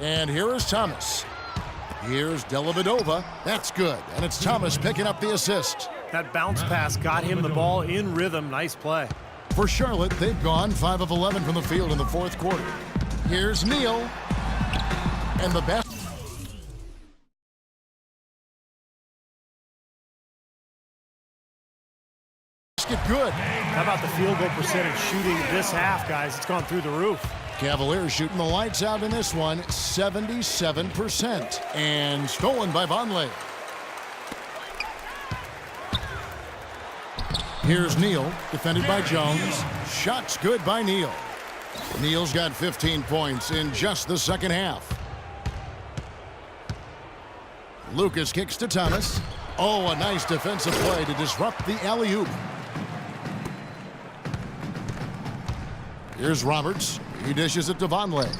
And here is Thomas. Here's Dellavedova. That's good. And it's Thomas picking up the assist. That bounce pass got him the ball in rhythm. Nice play. For Charlotte, they've gone 5 of 11 from the field in the fourth quarter. Here's Neal. And the basket good. How about the field goal percentage shooting this half, guys? It's gone through the roof. Cavaliers shooting the lights out in this one, 77%. And stolen by Vonleh. Here's Neal, defended by Jones. Shots good by Neal. Neal's got 15 points in just the second half. Lucas kicks to Thomas. Oh, a nice defensive play to disrupt the alley-oop. Here's Roberts. He dishes it to Vonleh.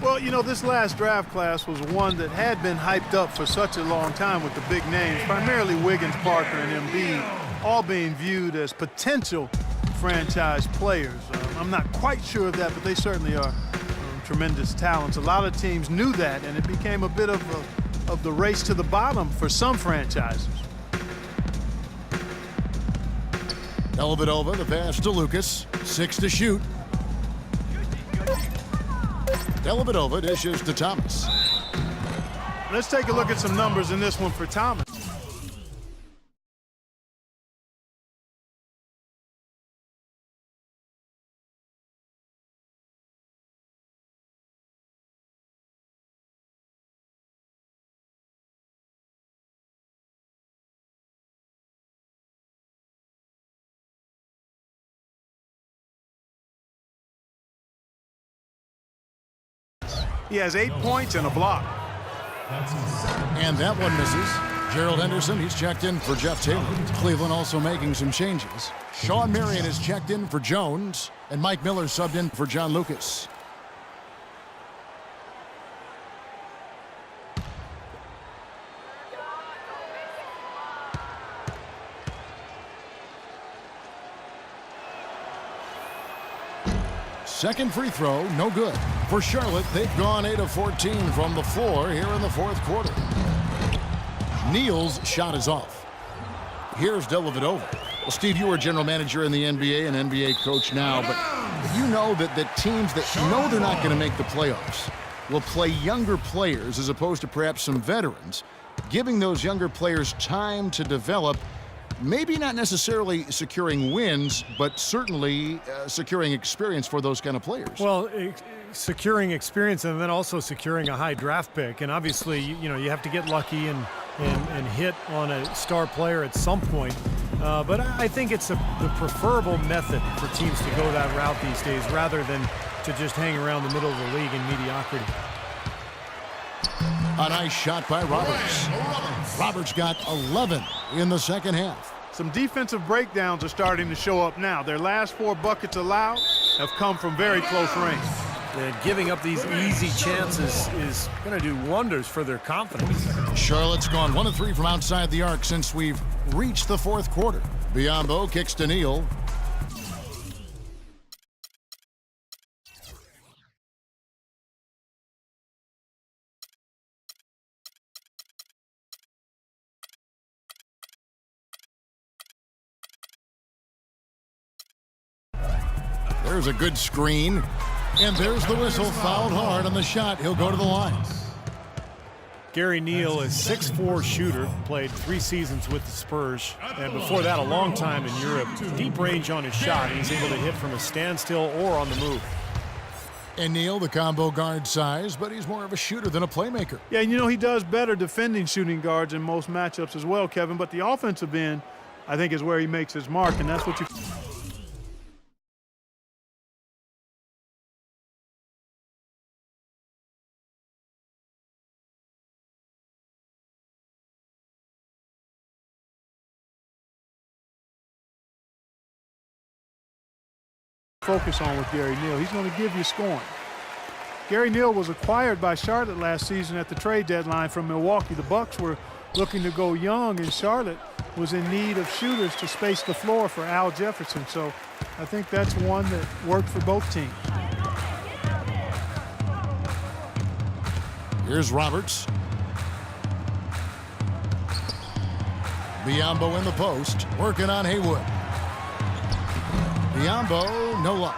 Well, you know, this last draft class was one that had been hyped up for such a long time with the big names, primarily Wiggins, Parker, and Embiid, all being viewed as potential franchise players. I'm not quite sure of that, but they certainly are tremendous talents. A lot of teams knew that, and it became a bit of the race to the bottom for some franchises. Dellavedova, the pass to Lucas. 6 to shoot. Dellavedova dishes to Thomas. Let's take a look at some numbers in this one for Thomas. He has 8 points and a block. And that one misses. Gerald Henderson, he's checked in for Jeff Taylor. Cleveland also making some changes. Sean Marion is checked in for Jones, and Mike Miller subbed in for John Lucas. Second free throw, no good. For Charlotte, they've gone 8 of 14 from the floor here in the fourth quarter. Neal's shot is off. Here's Dellavedova. Well, Steve, you were a general manager in the NBA and NBA coach now, but you know that the teams that know they're not going to make the playoffs will play younger players as opposed to perhaps some veterans, giving those younger players time to develop. Maybe not necessarily securing wins, but certainly securing experience for those kind of players. Well, securing experience and then also securing a high draft pick. And obviously, you know, you have to get lucky and hit on a star player at some point. But I think it's the preferable method for teams to go that route these days rather than to just hang around the middle of the league in mediocrity. A nice shot by Roberts. Roberts got 11 in the second half. Some defensive breakdowns are starting to show up now. Their last 4 buckets allowed have come from very close range. And giving up these easy chances is going to do wonders for their confidence. Charlotte's gone 1 of 3 from outside the arc since we've reached the fourth quarter. Biyombo kicks to Neal. There's a good screen. And there's the whistle, fouled hard on the shot. He'll go to the line. Gary Neal is 6'4" shooter, played 3 seasons with the Spurs, and before that a long time in Europe. Deep range on his shot. He's able to hit from a standstill or on the move. And Neal, the combo guard size, but he's more of a shooter than a playmaker. Yeah, you know, he does better defending shooting guards in most matchups as well, Kevin, but the offensive end, I think, is where he makes his mark, and that's what you... focus on with Gary Neal. He's going to give you scoring. Gary Neal was acquired by Charlotte last season at the trade deadline from Milwaukee. The Bucks were looking to go young, and Charlotte was in need of shooters to space the floor for Al Jefferson. So I think that's one that worked for both teams. Here's Roberts. Biyombo in the post, working on Haywood. Biyombo, no luck.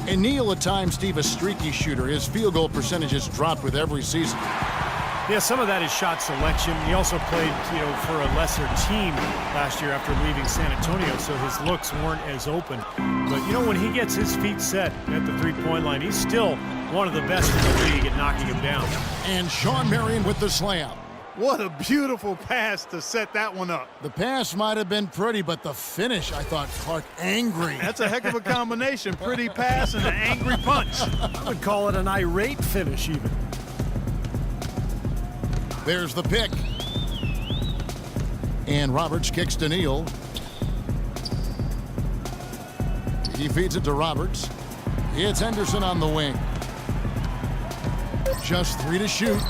And Neal, at times, Steve, a streaky shooter. His field goal percentage has dropped with every season. Yeah, some of that is shot selection. He also played, for a lesser team last year after leaving San Antonio, so his looks weren't as open. But, when he gets his feet set at the three-point line, he's still one of the best in the league at knocking him down. And Shawn Marion with the slam. What a beautiful pass to set that one up. The pass might have been pretty, but the finish, I thought, Clark, angry. That's a heck of a combination. Pretty pass and an angry punch. I would call it an irate finish, even. There's the pick. And Roberts kicks to Neal. He feeds it to Roberts. It's Henderson on the wing. Just 3 to shoot.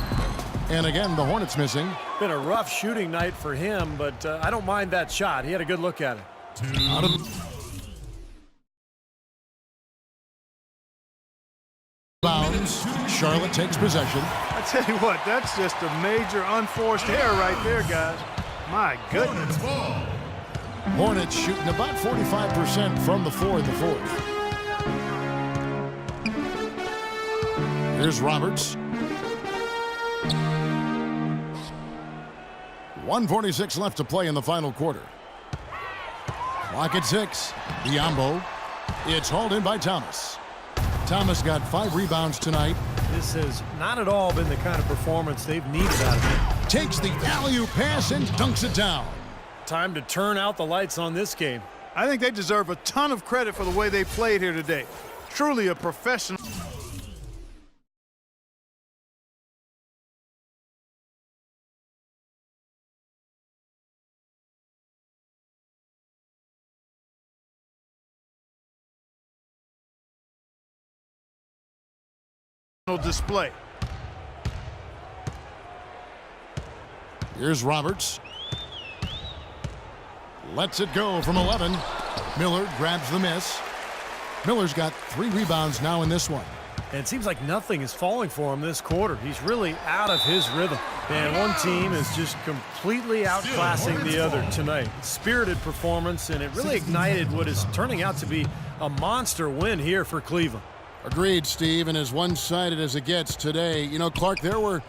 And again, the Hornets missing. Been a rough shooting night for him, but I don't mind that shot. He had a good look at it. Out of bounds. Charlotte takes possession. I tell you what, that's just a major unforced error right there, guys. My goodness. Hornets shooting about 45% from the floor in the fourth. Here's Roberts. 1:46 left to play in the final quarter. Clock at 6. Biyombo. It's hauled in by Thomas. Thomas got 5 rebounds tonight. This has not at all been the kind of performance they've needed out of him. Takes the alley-oop pass and dunks it down. Time to turn out the lights on this game. I think they deserve a ton of credit for the way they played here today. Truly a professional. Display. Here's Roberts. Lets it go from 11. Miller grabs the miss. Miller's got 3 rebounds now in this one. And it seems like nothing is falling for him this quarter. He's really out of his rhythm. And one team is just completely outclassing the other tonight. Spirited performance, and it really ignited what is turning out to be a monster win here for Cleveland. Agreed, Steve, and as one-sided as it gets today, Clark, there were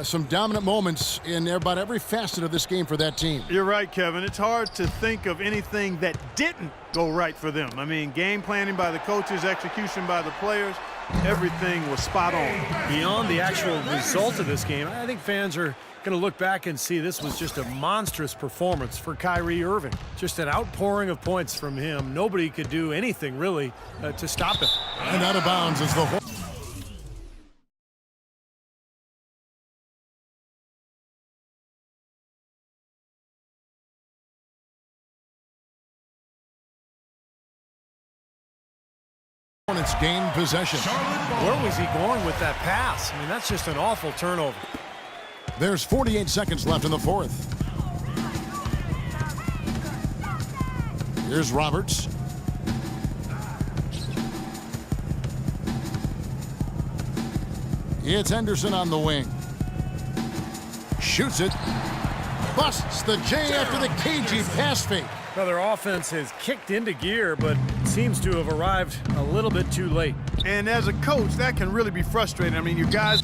some dominant moments in about every facet of this game for that team. You're right, Kevin. It's hard to think of anything that didn't go right for them. I mean, game planning by the coaches, execution by the players, everything was spot on. Beyond the actual result of this game, I think fans are going to look back and see this was just a monstrous performance for Kyrie Irving. Just an outpouring of points from him. Nobody could do anything, really, to stop him. And out of bounds is the Hornets gain possession. Where was he going with that pass? I mean, that's just an awful turnover. There's 48 seconds left in the fourth. Here's Roberts. It's Henderson on the wing. Shoots it. Busts the J after the cagey pass fake. Now, their offense has kicked into gear, but seems to have arrived a little bit too late. And as a coach, that can really be frustrating. I mean, you guys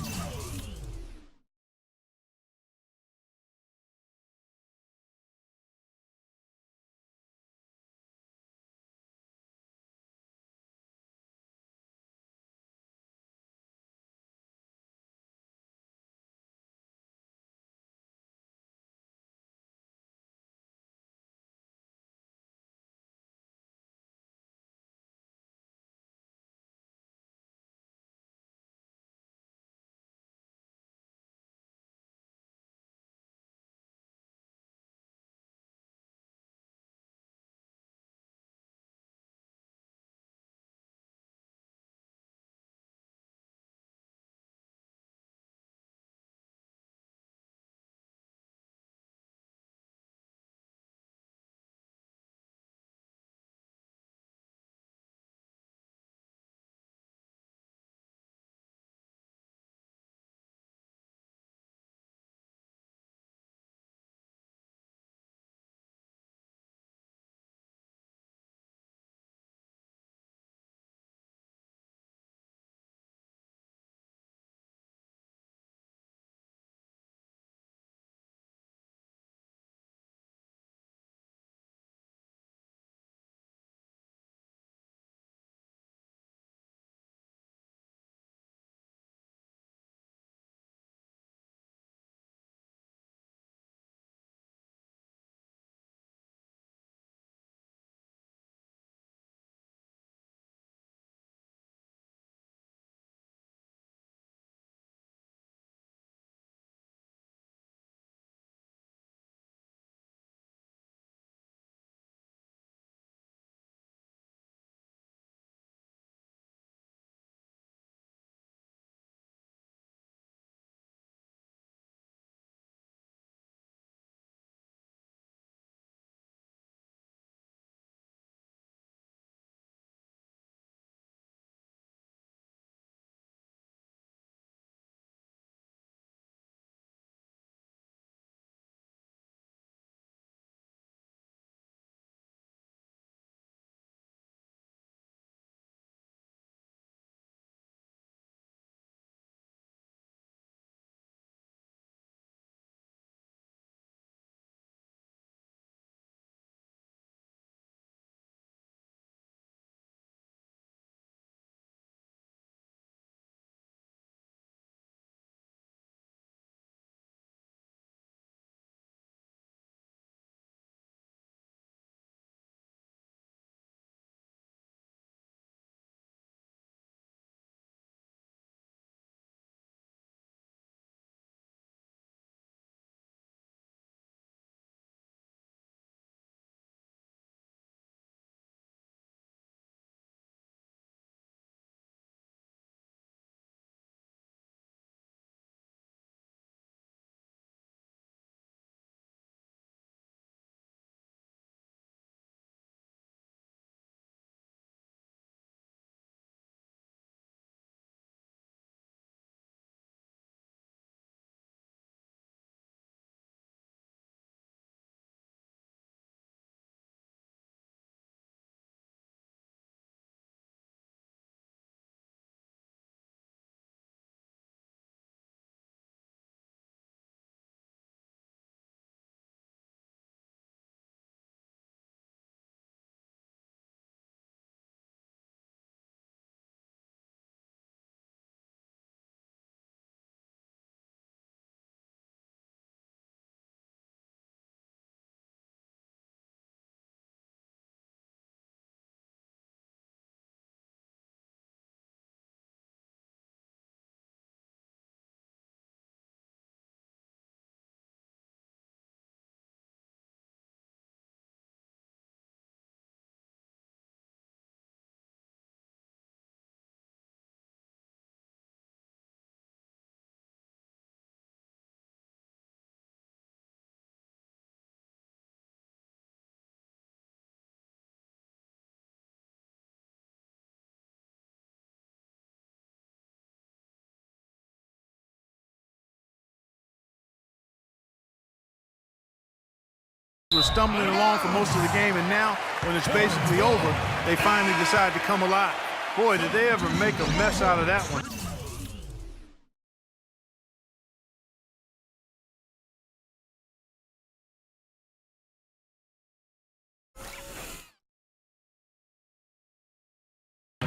were stumbling along for most of the game, and now, when it's basically over, they finally decide to come alive. Boy, did they ever make a mess out of that one.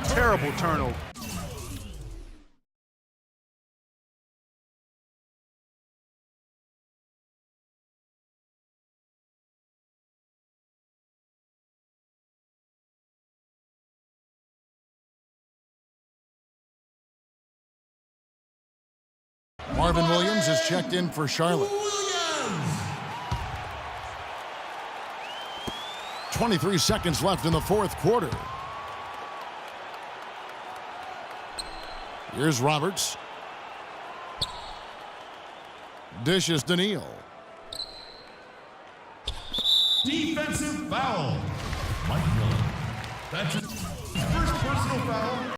Terrible turnover. Marvin Williams is checked in for Charlotte. 23 seconds left in the fourth quarter. Here's Roberts. Dishes to Neal. Defensive foul. Mike Miller. That's his first personal foul.